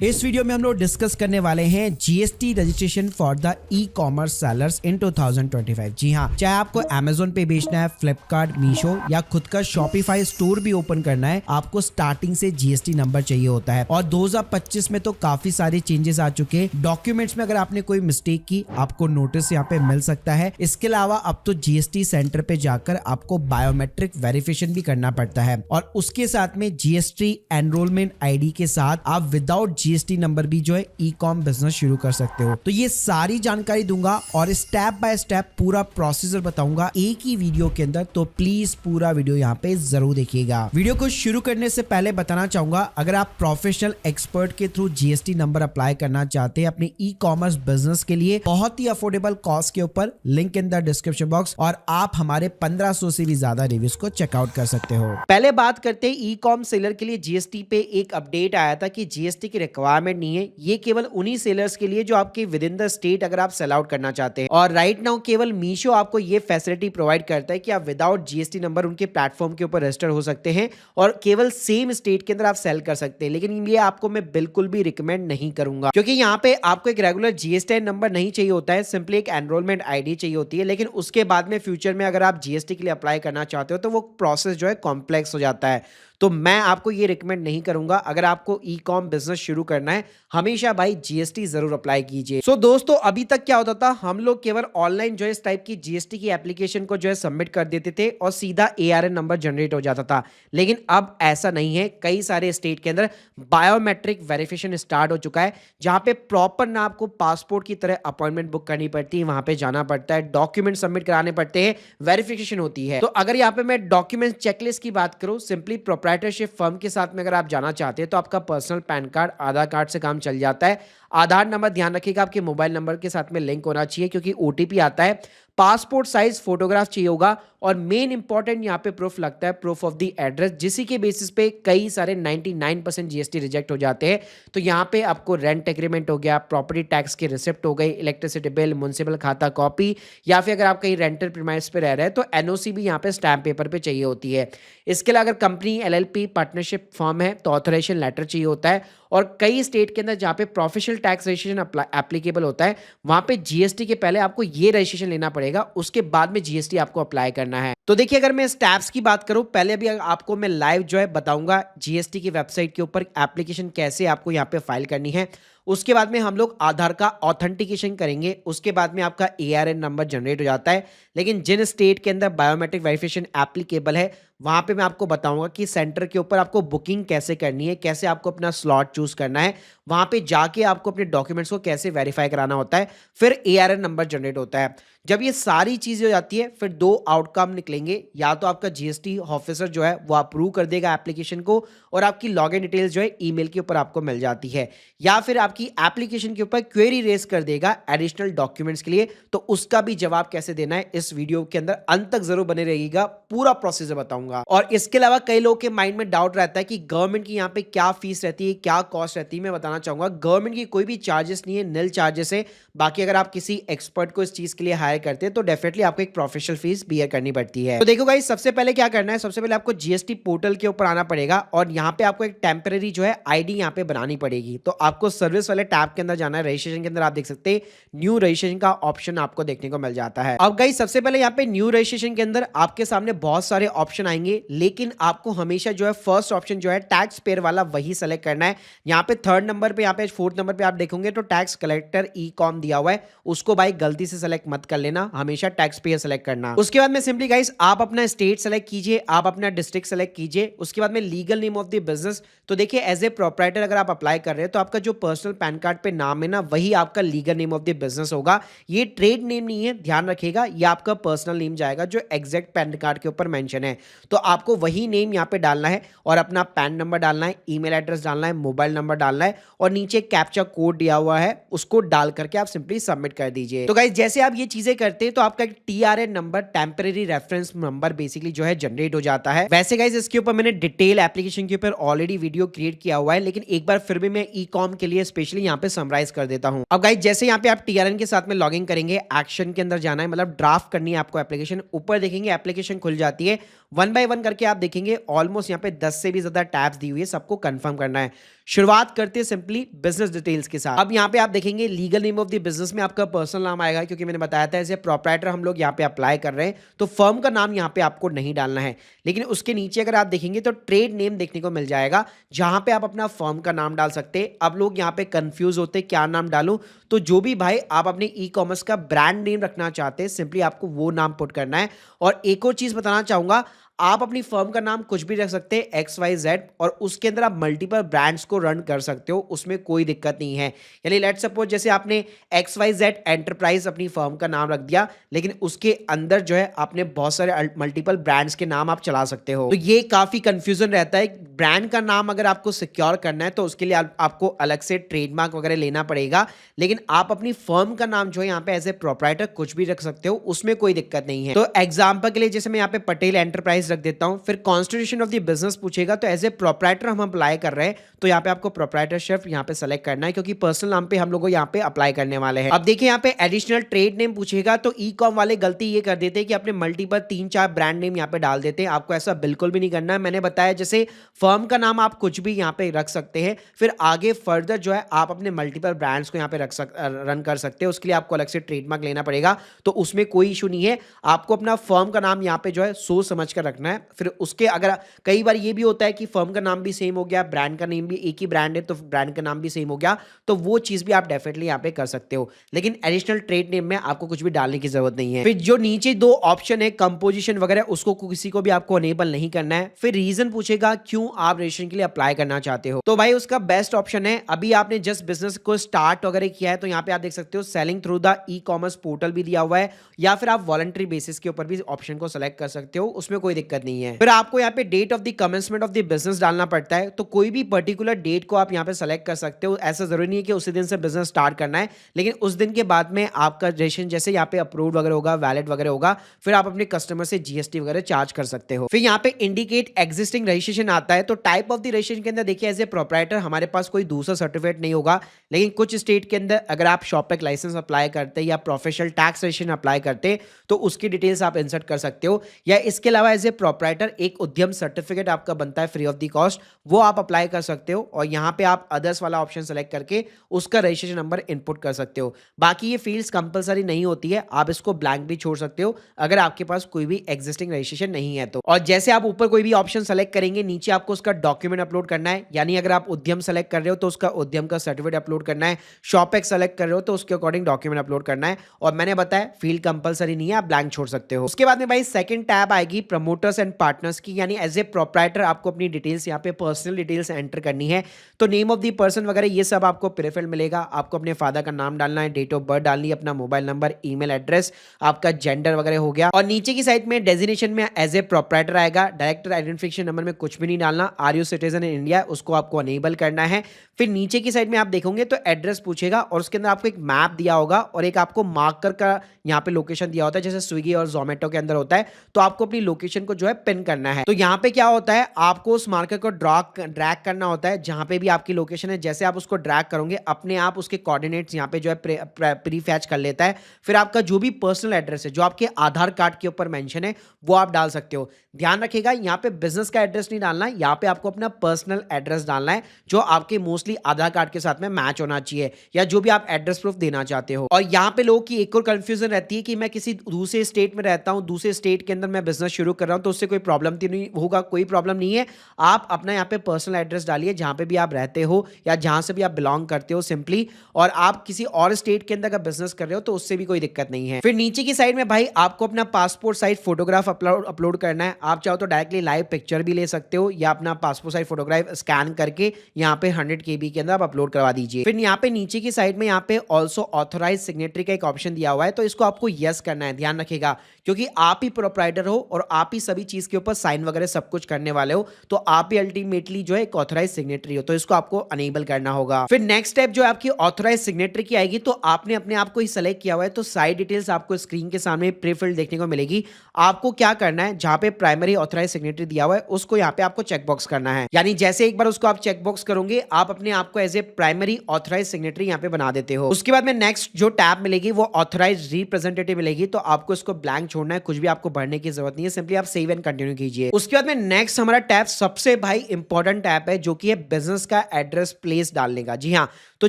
इस वीडियो में हम लोग डिस्कस करने वाले हैं GST registration for the e commerce sellers इन 2025। जी हाँ, चाहे आपको अमेजोन पे बेचना है, फ्लिपकार्ट, मीशो या खुद का शॉपिफाई स्टोर भी ओपन करना है, आपको स्टार्टिंग से जीएसटी नंबर चाहिए होता है। और 2025 में तो काफी सारे चेंजेस आ चुके हैं। डॉक्यूमेंट्स में अगर आपने कोई मिस्टेक की, आपको नोटिस यहाँ पे मिल सकता है। इसके अलावा अब तो जीएसटी सेंटर पे जाकर आपको बायोमेट्रिक वेरिफिकेशन भी करना पड़ता है और उसके साथ में जीएसटी एनरोलमेंट आईडी के साथ आप विदाउट जीएसटी नंबर भी जो है ई कॉम बिजनेस शुरू कर सकते हो। तो ये सारी जानकारी दूंगा और स्टेप बाय स्टेप पूरा प्रोसीजर बताऊंगा एक ही वीडियो के अंदर, तो प्लीज पूरा वीडियो यहाँ पे जरूर देखिएगा। वीडियो को शुरू करने से पहले बताना चाहूंगा, अगर आप प्रोफेशनल एक्सपर्ट के थ्रू जीएसटी नंबर अप्लाई करना चाहते हैं अपने ई कॉमर्स बिजनेस के लिए बहुत ही अफोर्डेबल कॉस्ट के ऊपर, link in the description box, और आप हमारे 1500 से भी ज्यादा रिव्यूज को चेकआउट कर सकते हो। पहले बात करते हैं ई कॉम सेलर के लिए जीएसटी पे एक अपडेट आया था कि जीएसटी की रिक्वायरमेंट नहीं है। ये केवल उन्हीं सेलर्स के लिए जो आपके विद इन द स्टेट अगर आप सेल आउट करना चाहते हैं। और राइट नाउ केवल मीशो आपको ये फैसिलिटी प्रोवाइड करता है कि आप विदाउट जीएसटी नंबर उनके प्लेटफॉर्म के ऊपर रजिस्टर हो सकते हैं और केवल सेम स्टेट के अंदर आप सेल कर सकते हैं। लेकिन ये आपको मैं बिल्कुल भी रिकमेंड नहीं करूंगा, क्योंकि यहाँ पे आपको एक रेगुलर जीएसटी नंबर नहीं चाहिए होता है, सिंपली एक एनरोलमेंट आईडी चाहिए होती है। लेकिन उसके बाद में फ्यूचर में अगर आप जीएसटी के लिए अप्लाई करना चाहते हो तो वो प्रोसेस जो है कॉम्प्लेक्स हो जाता है। तो मैं आपको ये रिकमेंड नहीं करूंगा। अगर आपको ई कॉम बिजनेस शुरू करना है, हमेशा भाई जीएसटी जरूर अप्लाई कीजिए। सो दोस्तों, अभी तक क्या होता था, हम लोग केवल ऑनलाइन जो है इस टाइप की जीएसटी की एप्लीकेशन को जो है सबमिट कर देते थे और सीधा एआरएन नंबर जनरेट हो जाता था। लेकिन अब ऐसा नहीं है। कई सारे स्टेट के अंदर बायोमेट्रिक वेरिफिकेशन स्टार्ट हो चुका है, जहां पे प्रॉपर ना आपको पासपोर्ट की तरह अपॉइंटमेंट बुक करनी पड़ती है, वहां पे जाना पड़ता है, डॉक्यूमेंट सबमिट कराने पड़ते हैं, वेरिफिकेशन होती है। तो अगर यहाँ पे मैं डॉक्यूमेंट चेकलिस्ट की बात करूं, सिंपली प्रोप्राइटरशिप फर्म के साथ में अगर आप जाना चाहते हैं तो आपका पर्सनल पैन कार्ड, आधार कार्ड से काम चल जाता है। आधार नंबर ध्यान रखिएगा आपके मोबाइल नंबर के साथ में लिंक होना चाहिए, क्योंकि ओटीपी आता है। पासपोर्ट साइज फोटोग्राफ चाहिए होगा और मेन इंपॉर्टेंट यहाँ पे प्रूफ लगता है, प्रूफ ऑफ द एड्रेस, जिसी के बेसिस पे कई सारे 99% जीएसटी रिजेक्ट हो जाते हैं। तो यहाँ पे आपको रेंट एग्रीमेंट हो गया, प्रॉपर्टी टैक्स की रिसिप्ट हो गई, इलेक्ट्रिसिटी बिल, म्युनिसिपल खाता कॉपी, या फिर अगर आप कहीं रेंटल प्रीमाइस पे रह रहे हैं तो एनओसी भी यहाँ पे स्टैम्प पेपर पे चाहिए होती है। इसके अलावा अगर कंपनी एलएलपी पार्टनरशिप फॉर्म है तो ऑथराइजेशन लेटर चाहिए होता है। और कई स्टेट के अंदर जहाँ पे प्रोफेशनल टैक्स रजिस्ट्रेशन एप्लीकेबल होता है, वहां पे जीएसटी के पहले आपको ये रजिस्ट्रेशन लेना पड़ेगा, उसके बाद में जीएसटी आपको अप्लाई करना है। तो देखिए, अगर मैं स्टेप्स की बात करूं, पहले अभी आपको मैं लाइव जो है बताऊंगा जीएसटी की वेबसाइट के ऊपर एप्लीकेशन कैसे आपको यहाँ पे फाइल करनी है। उसके बाद में हम लोग आधार का ऑथेंटिकेशन करेंगे, उसके बाद में आपका एआरएन नंबर जनरेट हो जाता है। लेकिन जिन स्टेट के अंदर बायोमेट्रिक वेरिफिकेशन एप्लीकेबल है, वहां पे मैं आपको बताऊंगा कि सेंटर के ऊपर आपको बुकिंग कैसे करनी है, कैसे आपको अपना स्लॉट चूज करना है, वहां पे जाके आपको अपने डॉक्यूमेंट्स को कैसे वेरीफाई कराना होता है, फिर एआरएन नंबर जनरेट होता है। जब ये सारी चीजें हो जाती है, फिर दो आउटकम निकलेंगे। या तो आपका जीएसटी ऑफिसर जो है वो अप्रूव कर देगा एप्लीकेशन को और आपकी लॉगिन डिटेल्स जो है ईमेल के ऊपर आपको मिल जाती है, या फिर आपकी एप्लीकेशन के ऊपर क्वेरी रेज कर देगा एडिशनल डॉक्यूमेंट्स के लिए। तो उसका भी जवाब कैसे देना है, इस वीडियो के अंदर अंत तक जरूर बने रहिएगा, पूरा प्रोसीजर बताऊंगा। और इसके अलावा कई लोगों के माइंड में डाउट रहता है कि गवर्नमेंट की यहाँ पे क्या फीस रहती है, क्या कॉस्ट रहती है। मैं बताना चाहूंगा, गवर्नमेंट की कोई भी चार्जेस नहीं है, निल चार्जेस है। बाकी अगर आप किसी एक्सपर्ट को इस चीज के लिए हायर करते हैं तो डेफिनेटली आपको एक प्रोफेशनल फीस बियर करनी पड़ती है। तो देखो गाइस, सबसे पहले क्या करना है, सबसे पहले आपको जीएसटी पोर्टल के ऊपर आना पड़ेगा और यहाँ पे आपको एक टेम्परेरी जो है आईडी यहाँ पे बनानी पड़ेगी। तो आपको सर्विस वाले टैब के अंदर जाना है। रजिस्ट्रेशन के अंदर आप देख सकते हैं न्यू रजिस्ट्रेशन का ऑप्शन आपको देखने को मिल जाता है। अब गाइस, सबसे पहले यहाँ पे न्यू रजिस्ट्रेशन के अंदर आपके सामने बहुत सारे ऑप्शन आएंगे, लेकिन आपको हमेशा जो है फर्स्ट ऑप्शन जो है टैक्स पेयर वाला वही सेलेक्ट करना है। यहाँ पे थर्ड नंबर पे, यहाँ पे फोर्थ नंबर पे आप देखोगे तो टैक्स कलेक्टर ई कॉम दिया हुआ है, उसको भाई गलती से सेलेक्ट मत कर लेना, हमेशा टैक्स पेयर सेलेक्ट करना। उसके बाद में सिंपली गाइस आप अपना स्टेट सेलेक्ट कीजिए, आप अपना डिस्ट्रिक्ट सेलेक्ट कीजिए। उसके बाद में legal name of the business, तो देखिए एज ए प्रोप्राइटर अगर आप अप्लाई कर रहे हैं तो आपका जो पर्सनल पैन कार्ड पे नाम है ना, वही आपका legal name of the business होगा। ये ट्रेड नेम नहीं है, ध्यान रखिएगा, ये आपका पर्सनल नेम जाएगा जो एग्जैक्ट पैन कार्ड के ऊपर मेंशन है। तो आपको वही नेम यहाँ पे डालना है और अपना पैन नंबर डालना है, ईमेल एड्रेस डालना है, मोबाइल नंबर डालना है और नीचे कैप्चा कोड दिया हुआ है, उसको डाल करके आप सिंपली सबमिट कर दीजिए। तो गाइस, जैसे आप ये चीजें करते हैं तो आपका एक TRN number, temporary reference number basically जो है जनरेट हो जाता है। वैसे गाइस, इसके ऊपर मैंने डिटेल एप्लीकेशन के ऊपर ऑलरेडी वीडियो क्रिएट किया हुआ है, लेकिन एक बार फिर भी मैं ई कॉम के लिए स्पेशली यहाँ पे समराइज कर देता हूँ। अब गाइस, जैसे यहाँ पे आप टीआरएन के साथ में लॉगिन करेंगे, एक्शन के अंदर जाना है, मतलब ड्राफ्ट करनी है आपको एप्लीकेशन। ऊपर देखेंगे एप्लीकेशन खुल जाती है, वन बाय वन करके आप देखेंगे ऑलमोस्ट यहाँ पे 10 से भी ज्यादा टैब्स दी हुई है, सबको कंफर्म करना है। शुरुआत करते हैं सिंपली बिजनेस डिटेल्स के साथ। अब यहाँ पे आप देखेंगे legal name of the business में आपका पर्सनल नाम आएगा, क्योंकि मैंने बताया था एज ए प्रोप्राइटर हम लोग यहाँ पे अप्लाई कर रहे हैं, तो फर्म का नाम यहाँ पे आपको नहीं डालना है। लेकिन उसके नीचे अगर आप देखेंगे तो ट्रेड नेम देखने को मिल जाएगा, जहां पे आप अपना फर्म का नाम डाल सकते हैं। अब लोग यहाँ पे कंफ्यूज होते हैं क्या नाम डालूं, तो जो भी भाई आप अपने ई कॉमर्स का ब्रांड नेम रखना चाहते हैं, सिंपली आपको वो नाम पुट करना है। और एक और चीज बताना चाहूंगा, आप अपनी फर्म का नाम कुछ भी रख सकते हैं XYZ, और उसके अंदर आप मल्टीपल ब्रांड्स को रन कर सकते हो, उसमें कोई दिक्कत नहीं है। यानी लेट्स सपोज जैसे आपने XYZ एंटरप्राइज अपनी फर्म का नाम रख दिया, लेकिन उसके अंदर जो है आपने बहुत सारे मल्टीपल ब्रांड्स के नाम आप चला सकते हो। तो ये काफी कंफ्यूजन रहता है। ब्रांड का नाम अगर आपको सिक्योर करना है तो उसके लिए आपको अलग से ट्रेडमार्क वगैरह लेना पड़ेगा, लेकिन आप अपनी फर्म का नाम जो है यहाँ पे एज ए प्रोप्राइटर कुछ भी रख सकते हो, उसमें कोई दिक्कत नहीं है। तो एग्जाम्पल के लिए जैसे मैं यहाँ पे पटेल एंटरप्राइज रख देता हूं, फिर कॉन्स्टिट्यूशन ऑफ द बिजनेस पूछेगा तो एज ए प्रोप्राइटर हम अप्लाई कर रहे हैं, तो यहाँ पे आपको प्रोप्राइटरशिप यहाँ पे सेलेक्ट करना है, क्योंकि पर्सनल नाम पे हम लोग यहाँ पे अप्लाई करने वाले हैं। अब देखिए यहाँ पे एडिशनल ट्रेड नेम पूछेगा, तो ई कॉम वाले गलती ये कर देते हैं कि अपने मल्टीपल 3-4 ब्रांड नेम यहाँ पे डाल देते हैं। आपको ऐसा बिल्कुल भी नहीं करना है। मैंने बताया जैसे फर्म का नाम आप कुछ भी यहाँ पे रख सकते हैं, फिर आगे फर्दर जो है आप अपने मल्टीपल ब्रांड्स को यहाँ पे रन कर सकते हैं। उसके लिए आपको अलग से ट्रेडमार्क लेना पड़ेगा, तो उसमें कोई इशू नहीं है। आपको अपना फर्म का नाम यहाँ पे जो है सोच समझ कर रखना है। फिर उसके अगर कई बार ये भी होता है कि फर्म का नाम भी सेम हो गया, ब्रांड का नेम भी एक ही ब्रांड है तो ब्रांड का नाम भी सेम हो गया, तो वो चीज भी आप डेफिनेटली यहाँ पे कर सकते हो। लेकिन एडिशनल ट्रेड नेम में आपको कुछ भी डालने की जरूरत नहीं है। फिर जो नीचे 2 ऑप्शन है कंपोजिशन वगैरह, उसको किसी को भी आपको अनेबल नहीं करना है। फिर रीजन पूछेगा क्यों आप रजिस्ट्रेशन के लिए अप्लाई करना चाहते हो, तो भाई उसका बेस्ट ऑप्शन है, अभी आपने जस्ट बिजनेस को स्टार्ट वगैरह किया है, तो यहाँ पे आप देख सकते हो selling through the e commerce portal भी दिया हुआ है, या फिर आप वॉलंटरी बेसिस के ऊपर भी ऑप्शन को सेलेक्ट कर सकते हो, उसमें कोई दिक्कत नहीं है। फिर आपको यहाँ पे date of the commencement of the business डालना पड़ता है, तो कोई भी पर्टिकुलर डेट को आप यहाँ पे सेलेक्ट कर सकते हो। ऐसा जरूरी नहीं है कि उसी दिन से बिजनेस स्टार्ट करना है, लेकिन उस दिन के बाद में आपका रजिस्ट्रेशन जैसे यहाँ पे अप्रूव वगैरह होगा, वैलिड वगैरह होगा, फिर आप अपने कस्टमर से GST वगैरह चार्ज कर सकते हो। फिर यहाँ पे इंडिकेट एग्जिस्टिंग रजिस्ट्रेशन आता है, तो टाइप ऑफ द रजिस्ट्रेशन के अंदर देखिए एज ए प्रोप्राइटर हमारे पास कोई दूसरा सर्टिफिकेट नहीं होगा, लेकिन कुछ स्टेट के अंदर अगर आप शॉपैक लाइसेंस अप्लाई करते हैं या प्रोफेशनल टैक्स रजिस्ट्रेशन अप्लाई करते हैं, तो उसकी डिटेल्स आप इंसर्ट कर सकते हो। या इसके अलावा एज ए प्रोप्राइटर एक उद्यम सर्टिफिकेट आपका बनता है फ्री ऑफ द कॉस्ट, वो आप अप्लाई कर सकते हो, और यहाँ पे आप अदर्स वाला ऑप्शन सेलेक्ट करके उसका रजिस्ट्रेशन नंबर इनपुट कर सकते हो। बाकी ये फील्ड्स कंपलसरी नहीं होती है, आप इसको ब्लैंक भी छोड़ सकते हो अगर आपके पास कोई भी एग्जिस्टिंग रजिस्ट्रेशन नहीं है तो। और जैसे आप ऊपर कोई भी ऑप्शन सेलेक्ट करेंगे, नीचे आपको उसका डॉक्यूमेंट अपलोड करना है। यानी अगर आप उद्यम सेलेक्ट कर रहे हो तो उसका उद्यम का सर्टिफिकेट अपलोड करना है, शॉपैक सेलेक्ट कर रहे हो तो उसके अकॉर्डिंग डॉक्यूमेंट अपलोड करना है। और मैंने बताया फील्ड कंपलसरी नहीं है, आप ब्लैंक छोड़ सकते हो। उसके बाद में भाई सेकंड टैब आएगी प्रमोटर्स एंड पार्टनर्स की, यानी एज ए प्रोप्राइटर आपको अपनी डिटेल्स यहाँ पे पर्सनल डिटेल्स एंटर करनी है। तो नेम ऑफ द पर्सन वगैरह ये सब आपको प्रीफिल मिलेगा। आपको अपने फादर का नाम डालना है, डेट ऑफ बर्थ डालनी है, अपना मोबाइल नंबर, ईमेल एड्रेस, आपका जेंडर वगैरह हो गया। और नीचे की साइड में डेजिग्नेशन में एज ए प्रोप्राइटर आएगा, डायरेक्टर आइडेंटिफिकेशन नंबर में कुछ भी नहीं डालना, are you citizen in India उसको आपको अनेबल करना है। फिर नीचे की साइड में आप देखोगे तो एड्रेस पूछेगा, और उसके अंदर आपको एक मैप दिया होगा और एक आपको मार्कर का यहाँ पे लोकेशन दिया होता है, जैसे स्विगी और जोमेटो के अंदर होता है। तो आपको अपनी लोकेशन को जो है पिन करना है। तो यहाँ पे क्या होता है, आपको उस मार्कर को ड्रैग करना होता है जहां पे भी आपकी लोकेशन है। जैसे आप उसको ड्रैग करोगे, अपने आप उसके कोऑर्डिनेट्स यहाँ पे जो है प्रीफैच कर लेता है। फिर आपका जो भी पर्सनल एड्रेस है जो आपके आधार कार्ड के ऊपर मेंशन है, वो आप डाल सकते हो। ध्यान रखिएगा यहाँ पे बिजनेस का एड्रेस नहीं डालना है, यहाँ पे आपको अपना पर्सनल एड्रेस डालना है, जो आपके मोस्टली आधार कार्ड के साथ में मैच होना चाहिए, या जो भी आप एड्रेस प्रूफ देना चाहते हो। और यहाँ पे लोगों की एक और कंफ्यूजन रहती है कि मैं किसी दूसरे स्टेट में रहता हूँ, दूसरे स्टेट के अंदर मैं बिजनेस शुरू कर रहा हूँ, तो उससे कोई प्रॉब्लम तो नहीं होगा। कोई प्रॉब्लम नहीं है, आप अपना यहाँ पे पर्सनल एड्रेस डालिए जहां पे भी आप रहते हो या जहां से भी आप बिलोंग करते हो सिंपली। और आप किसी और स्टेट के अंदर का बिजनेस कर रहे हो तो उससे भी कोई दिक्कत नहीं है। फिर नीचे की साइड में भाई आपको अपना पासपोर्ट साइज फोटोग्राफ अपलोड करना है। आप चाहो तो डायरेक्टली लाइव पिक्चर भी ले सकते हो, या अपना पासपोर्ट साइज फोटोग्राफ स्कैन करके यहाँ पे 100 KB के अंदर आप अपलोड करवा दीजिए। फिर यहाँ पे नीचे की साइड में यहाँ पे ऑल्सो ऑथोराइज सिग्नेटरी का एक ऑप्शन दिया हुआ है, तो इसको आपको यस करना है। ध्यान रखिएगा, क्योंकि आप ही प्रोप्राइटर हो और आप ही सभी चीज के ऊपर साइन वगैरह सब कुछ करने वाले हो, तो आप ही अल्टीमेटली जो है एक ऑथराइज सिग्नेटरी हो, तो इसको आपको अनेबल करना होगा। फिर नेक्स्ट स्टेप जो है आपकी ऑथराइज सिग्नेटरी की आएगी, तो आपने अपने आप को ही सिलेक्ट किया हुआ है, तो साइड डिटेल्स आपको स्क्रीन के सामने प्रीफिल्ड देखने को मिलेगी। आपको क्या करना है, जहां पे प्राइमरी ऑथराइज सिग्नेटरी दिया हुआ है उसको यहाँ पे आपको चेकबॉक्स करना है। यानी जैसे एक बार उसको आप चेकबॉक्स करोगे, आप अपने आप को as a primary authorise signatory यहाँ पे बना देते हो। उसके बाद में नेक्स्ट जो टैब मिलेगी वो ऑथराइज रिप्रेजेंटेटिव मिलेगी, तो आपको इसको ब्लैंक छोड़ना है, कुछ भी आपको भरने की जरूरत नहीं है, सिंपली आप सेव एंड कंटिन्यू कीजिए। उसके बाद में नेक्स्ट हमारा टैब सबसे भाई इंपॉर्टेंट टैब है, जो कि है बिजनेस का एड्रेस प्लेस डालने का। जी हाँ, तो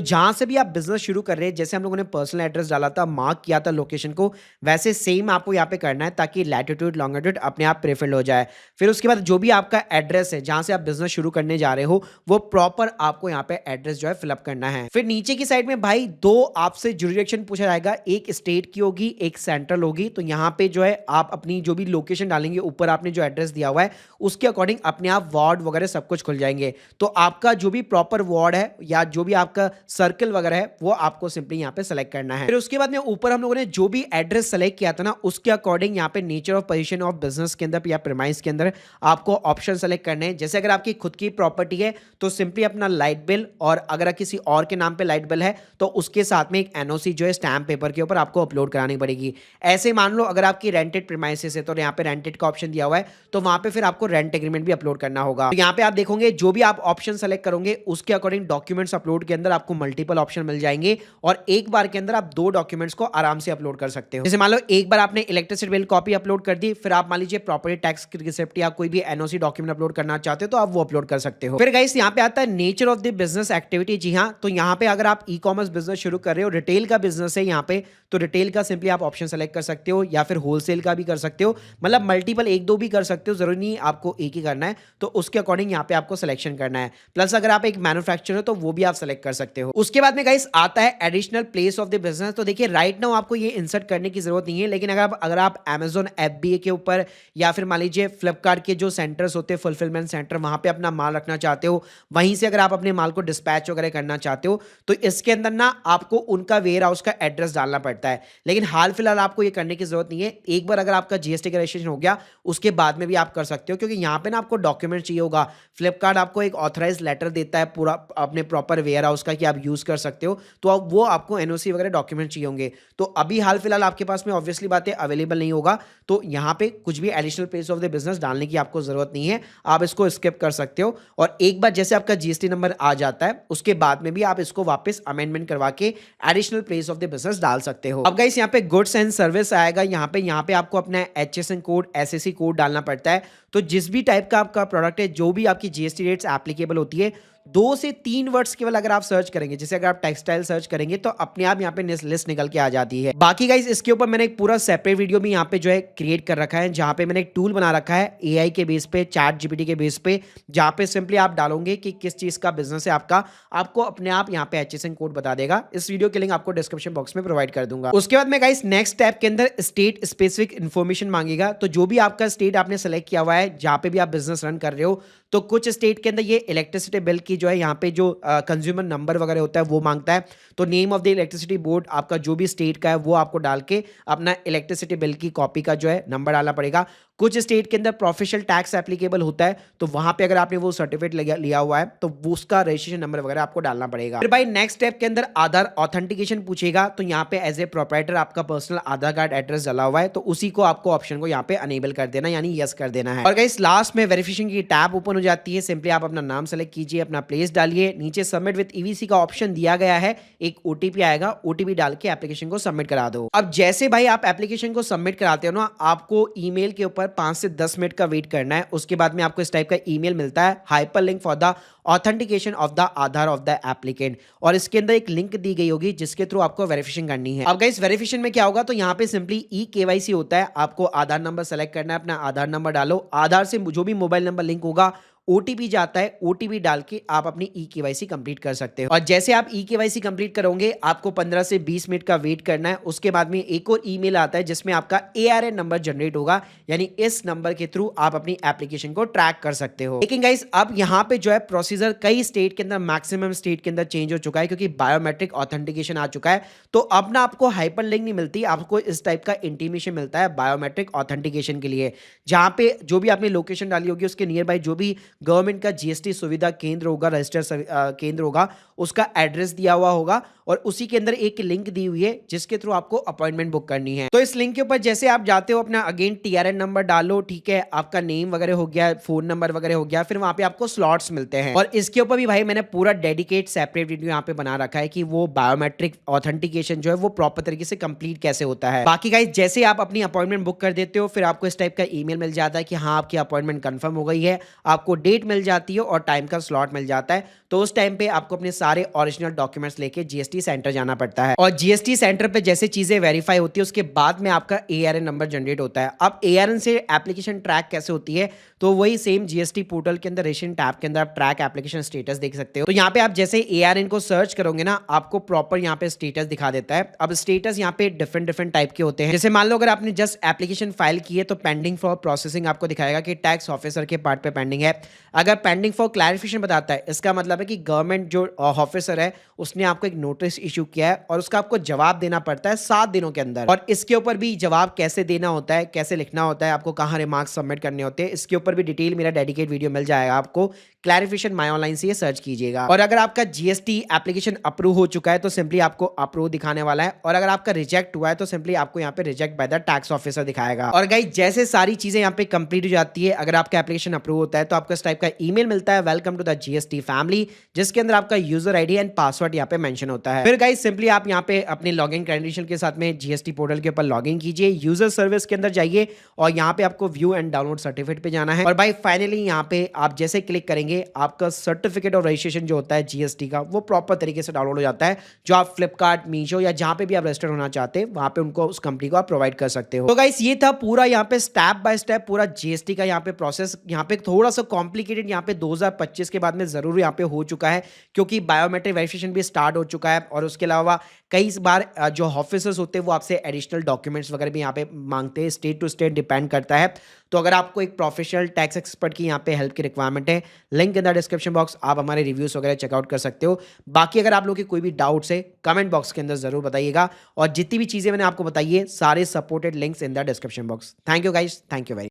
जहां से भी आप बिजनेस शुरू कर रहे हैं, जैसे हम लोगों ने पर्सनल एड्रेस डाला था, मार्क किया था लोकेशन को, वैसे सेम आपको यहाँ पे करना है ताकि लैटिट्यूड लॉन्गिट्यूड अपने आप प्रीफिल हो जाए। फिर उसके बाद जो भी आपका एड्रेस है जहां से आप बिजनेस शुरू करने जा रहे हो, वो प्रॉपर आपको यहाँ पे एड्रेस जो है फिलअप करना है। फिर नीचे की साइड में भाई दो आपसे जुरिडिक्शन पूछा जाएगा, एक स्टेट की होगी, एक सेंट्रल होगी। तो यहाँ पे जो है आप अपनी जो भी लोकेशन डालेंगे, ऊपर आपने जो एड्रेस दिया हुआ है उसके अकॉर्डिंग अपने आप वार्ड वगैरह सब कुछ खुल जाएंगे। तो आपका जो भी प्रॉपर वार्ड है या जो भी आपका सर्कल वगैरह है वो आपको सिंपली यहाँ पे सेलेक्ट करना है। फिर उसके बाद में ऊपर हम लोगों ने जो भी एड्रेस सेलेक्ट किया था ना, उसके अकॉर्डिंग यहाँ पे nature of position of business के अंदर या प्रीमाइस के अंदर आपको ऑप्शन सेलेक्ट करने हैं। जैसे अगर आपकी खुद की प्रॉपर्टी है तो सिंपली अपना लाइट बिल, और अगर किसी और के नाम पे लाइट बिल है तो उसके साथ में एक एनओसी जो है स्टैम्प पेपर के ऊपर आपको अपलोड करानी पड़ेगी। ऐसे मान लो अगर आपकी रेंटेड प्रीमाइसेस है तो यहाँ पे रेंटेड का ऑप्शन दिया हुआ है, तो वहां पे फिर आपको रेंट एग्रीमेंट भी अपलोड करना होगा। तो यहाँ पे आप देखोगे जो भी आप ऑप्शन सेलेक्ट करोगे उसके अकॉर्डिंग डॉक्यूमेंट्स अपलोड के अंदर आपको मल्टीपल ऑप्शन मिल जाएंगे, और एक बार के अंदर आप 2 डॉक्यूमेंट्स को आराम से अपलोड कर सकते हो। जैसे मान लो एक बार आपने इलेक्ट्रिसिटी बिल कॉपी अपलोड कर दी, फिर आप मान लीजिए प्रॉपर्टी टैक्स की रिसिप्ट या कोई भी एनओसी डॉक्यूमेंट अपलोड करना चाहते हो तो आप वो अपलोड कर सकते हो। फिर गाइस यहाँ पे आता है nature of the business activity. जी हाँ, तो यहाँ पे अगर आप ई कॉमर्स बिजनेस शुरू कर रहे हो, रिटेल का बिजनेस है यहाँ पे, तो रिटेल का सिंपली आप ऑप्शन सेलेक्ट कर सकते हो, या फिर होलसेल का भी कर सकते हो, मतलब मल्टीपल 1-2 भी कर सकते हो, जरूरी नहीं आपको एक ही करना है। तो उसके अकॉर्डिंग यहाँ पे आपको सिलेक्शन करना है। प्लस अगर आप एक मैन्युफैक्चरर हो तो वो भी आप सेलेक्ट कर सकते हो। उसके बाद में गाइस आता है additional place of the business. तो देखिए राइट नाउ आपको ये इंसर्ट करने की जरूरत नहीं है, लेकिन अगर आप Amazon FBA के ऊपर या फिर मान लीजिए फ्लिपकार्ट के जो सेंटर्स होते हैं, फुलफिलमेंट सेंटर, वहां पे अपना माल रखना चाहते हो, वहीं से अगर आप अपने माल को डिस्पैच वगैरह करना चाहते हो, तो इसके अंदर ना आपको उनका वेयर हाउस का एड्रेस डालना पड़ता है। लेकिन हाल फिलहाल आपको ये करने की जरूरत नहीं है। एक बार अगर आपका जीएसटी का रजिस्ट्रेशन हो गया उसके बाद में भी आप कर सकते हो, क्योंकि यहाँ पे ना आपको डॉक्यूमेंट चाहिए होगा। फ्लिपकार्ट आपको एक ऑथराइज लेटर देता है पूरा अपने प्रॉपर वेयर हाउस का कि आप यूज कर सकते हो, तो अब वो आपको एनओसी वगैरह डॉक्यूमेंट चाहिए होंगे। तो अभी हाल फिलहाल आपके पास में ऑब्वियसली बात है अवेलेबल नहीं होगा, तो यहाँ पे कुछ भी additional place of the business डालने की आपको जरूरत नहीं है, आप इसको स्किप कर सकते हो। और एक बार जैसे आपका जीएसटी नंबर आ जाता है उसके बाद में भी आप इसको वापस अमेंडमेंट करवा के additional place of the business डाल सकते हो। अब गाइस यहाँ पे गुड्स एंड सर्विस आएगा, यहाँ पे आपको अपना HSN कोड, SSC कोड डालना पड़ता है। तो जिस भी टाइप का आपका प्रोडक्ट है, जो भी आपकी जीएसटी रेट्स एप्लीकेबल होती है, 2 से 3 वर्ड्स केवल अगर आप सर्च करेंगे, जैसे अगर आप टेक्सटाइल सर्च करेंगे तो अपने आप यहाँ पे लिस्ट निकल के आ जाती है। बाकी गाइस इसके ऊपर मैंने एक पूरा सेपरेट वीडियो भी यहाँ पे जो है क्रिएट कर रखा है, जहाँ पे मैंने एक टूल बना रखा है AI के बेस पे, ChatGPT के बेस पे, जहाँ पे सिंपली आप डालोगे कि किस चीज का बिजनेस है आपका, आपको अपने आप यहाँ पे HSN कोड बता देगा। इस वीडियो के लिंक आपको डिस्क्रिप्शन बॉक्स में प्रोवाइड कर दूंगा। उसके बाद में गाइस नेक्स्ट स्टेप के अंदर स्टेट स्पेसिफिक इन्फॉर्मेशन मांगेगा। तो जो भी आपका स्टेट आपने सेलेक्ट किया हुआ है जहाँ पे भी आप बिजनेस रन कर रहे हो, तो कुछ स्टेट के अंदर ये इलेक्ट्रिसिटी बिल की जो है यहाँ पे जो कंज्यूमर नंबर वगैरह होता है वो मांगता है। तो name of the electricity board आपका जो भी स्टेट का है वो आपको डाल के अपना इलेक्ट्रिसिटी बिल की कॉपी का जो है नंबर डालना पड़ेगा। कुछ स्टेट के अंदर प्रोफेशनल टैक्स एप्लीकेबल होता है, तो वहां पे अगर आपने वो सर्टिफिकेट लिया हुआ है तो वो उसका रजिस्ट्रेशन नंबर वगैरह आपको डालना पड़ेगा। फिर भाई नेक्स्ट स्टेप के अंदर आधार ऑथेंटिकेशन पूछेगा। तो यहाँ पे एज ए प्रोप्राइटर आपका पर्सनल आधार कार्ड एड्रेस डाला हुआ है, तो उसी को आपको ऑप्शन को यहाँ पे अनेबल कर देना, यानी यस कर देना है। और गाइस लास्ट में वेरिफिकेशन की टैब ओपन हो जाती है। सिंपली आप अपना नाम सेलेक्ट कीजिए, अपना प्लेस डालिए, नीचे सबमिट विद ईवीसी का ऑप्शन दिया गया है, एक ओटीपी आएगा, ओटीपी डाल के एप्लीकेशन को सबमिट करा दो। अब जैसे भाई आप एप्लीकेशन को सबमिट कराते हो ना, आपको ईमेल के ऊपर 5 से 10 मिनट का वेट करना है। उसके बाद में आपको इस टाइप का ईमेल मिलता है, hyper link for the authentication of the Aadhaar of the applicant, और इसके अंदर एक लिंक दी गई होगी जिसके थ्रू आपको वेरिफिकेशन करनी है। अब गाइस वेरिफिकेशन में क्या होगा, तो यहाँ पे सिंपली KYC होता है, आपको आधार नंबर सेलेक्ट करना है, अपना आधार नंबर डालो, आधार से जो भी मोबाइल नंबर लिंक होगा ओटीपी जाता है, ओटीपी डाल के आप अपनी KYC कंप्लीट कर सकते हो। और जैसे आप KYC कंप्लीट करोगे आपको 15 से 20 मिनट का वेट करना है। उसके बाद में एक और ईमेल आता है जिसमें आपका ARN नंबर जनरेट होगा, यानी इस नंबर के थ्रू आप अपनी एप्लीकेशन को ट्रैक कर सकते हो। लेकिन गाइस अब यहाँ पे जो है प्रोसीजर कई स्टेट के अंदर, मैक्सिमम स्टेट के अंदर चेंज हो चुका है, क्योंकि बायोमेट्रिक ऑथेंटिकेशन आ चुका है। तो अब ना आपको हाइपर लिंक नहीं मिलती, आपको इस टाइप का इंटीमेशन मिलता है बायोमेट्रिक ऑथेंटिकेशन के लिए, जहां पे जो भी आपने लोकेशन डाली होगी उसके नियर बाय जो भी गवर्नमेंट का जीएसटी सुविधा केंद्र होगा, रजिस्टर केंद्र होगा, उसका एड्रेस दिया हुआ होगा, और उसी के अंदर एक लिंक दी हुई है जिसके थ्रू आपको अपॉइंटमेंट बुक करनी है। तो इस लिंक के ऊपर जैसे आप जाते हो, अपना अगेन TRN नंबर डालो, ठीक है, आपका नेम वगैरह हो गया, फोन नंबर वगैरह हो गया, फिर वहां पे आपको स्लॉट्स मिलते हैं। और इसके ऊपर भी भाई मैंने पूरा डेडिकेट सेपरेट वीडियो यहाँ पे बना रखा है कि वो बायोमेट्रिक ऑथेंटिकेशन जो है वो प्रॉपर तरीके से कंप्लीट कैसे होता है। बाकी गाइस जैसे आप अपनी अपॉइंटमेंट बुक कर देते हो, फिर आपको इस टाइप का ईमेल मिल जाता है कि हाँ आपकी अपॉइंटमेंट कंफर्म हो गई है, आपको डेट मिल जाती है और टाइम का स्लॉट मिल जाता है। तो उस टाइम पे आपको अपने सारे ओरिजिनल डॉक्यूमेंट्स लेके जीएसटी सेंटर जाना पड़ता है और जीएसटी सेंटर पे जैसे चीजें वेरीफाई होती है उसके बाद में आपका एआरएन नंबर जनरेट होता है। अब एआरएन से एप्लीकेशन ट्रैक कैसे होती है, तो वही सेम जीएसटी पोर्टल के अंदर रेशन टैब के अंदर आप ट्रैक एप्लीकेशन स्टेटस देख सकते हो। तो यहाँ पे आप जैसे एआरएन को सर्च करोगे ना, आपको प्रॉपर यहाँ पे स्टेटस दिखा देता है। अब स्टेटस यहाँ पे डिफरेंट टाइप के होते हैं। जैसे मान लो अगर आपने जस्ट एप्लीकेशन फाइल की है तो पेंडिंग फॉर प्रोसेसिंग आपको दिखाएगा कि टैक्स ऑफिसर के पार्ट पे पेंडिंग है। अगर पेंडिंग फॉर क्लैरिफिकेशन बताता है, इसका मतलब है कि गवर्नमेंट जो ऑफिसर है उसने आपको एक नोटिस इशू किया है और उसका आपको जवाब देना पड़ता है 7 दिनों के अंदर। और इसके ऊपर भी जवाब कैसे देना होता है, कैसे लिखना होता है, आपको कहाँ रिमार्क्स सबमिट करने होते हैं, इसके ऊपर भी डिटेल मेरा डेडिकेट वीडियो मिल जाएगा आपको। क्लैरिफिकेशन माय ऑनलाइन से ये सर्च कीजिएगा। और अगर आपका जीएसटी एप्लीकेशन अप्रूव हो चुका है तो सिंपली आपको अप्रूव दिखाने वाला है, और अगर आपका रिजेक्ट हुआ है तो सिंपली आपको यहाँ पे reject by the tax officer दिखाएगा। और गाइस जैसे सारी चीजें यहाँ पे कंप्लीट हो जाती है, अगर आपका एप्लीकेशन अप्रूव होता है तो आपको इस टाइप का ईमेल मिलता है, welcome to the GST family, जिसके अंदर आपका यूजर आईडी एंड पासवर्ड यहाँ पे मेंशन होता है। फिर गाइस सिंपली आप यहाँ पे अपने लॉगिन क्रेडेंशियल के साथ में जीएसटी पोर्टल के ऊपर लॉगिन कीजिए, यूजर सर्विस के अंदर जाइए और यहाँ पे आपको व्यू एंड डाउनलोड सर्टिफिकेट पे जाना है। और भाई फाइनली यहाँ पे आप जैसे क्लिक करेंगे आपका सर्टिफिकेट ऑफ रजिस्ट्रेशन जो होता है जीएसटी का वो प्रॉपर तरीके से डाउनलोड हो जाता है, जो आप फ्लिपकार्ट, मीशो या जहां पे भी आप रजिस्टर होना चाहते हैं वहां पे उनको उस कंपनी को आप प्रोवाइड कर सकते हो। तो गाइस ये था पूरा यहाँ पे स्टेप बाय स्टेप पूरा जीएसटी का यहाँ पे प्रोसेस। यहाँ पे थोड़ा सा कॉम्प्लिकेटेड यहाँ पे 2025 के बाद में जरूर यहाँ पे हो चुका है, क्योंकि बायोमेट्रिक वेरिफिकेशन भी स्टार्ट हो चुका है और उसके अलावा कई बार जो ऑफिसर्स होते हैं वो आपसे एडिशनल डॉक्यूमेंट्स वगैरह भी यहाँ पे मांगते हैं, स्टेट टू स्टेट डिपेंड करता है। तो अगर आपको एक प्रोफेशनल टैक्स एक्सपर्ट की यहाँ पे हेल्प की रिक्वायरमेंट है, link in the description box, आप हमारे रिव्यूज वगैरह चेकआउट कर सकते हो। बाकी अगर आप लोगों के कोई भी डाउट्स है कमेंट बॉक्स के अंदर जरूर बताइएगा, और जितनी भी चीजें मैंने आपको बताई है सारे supported links in the description box. Thank you guys, thank you very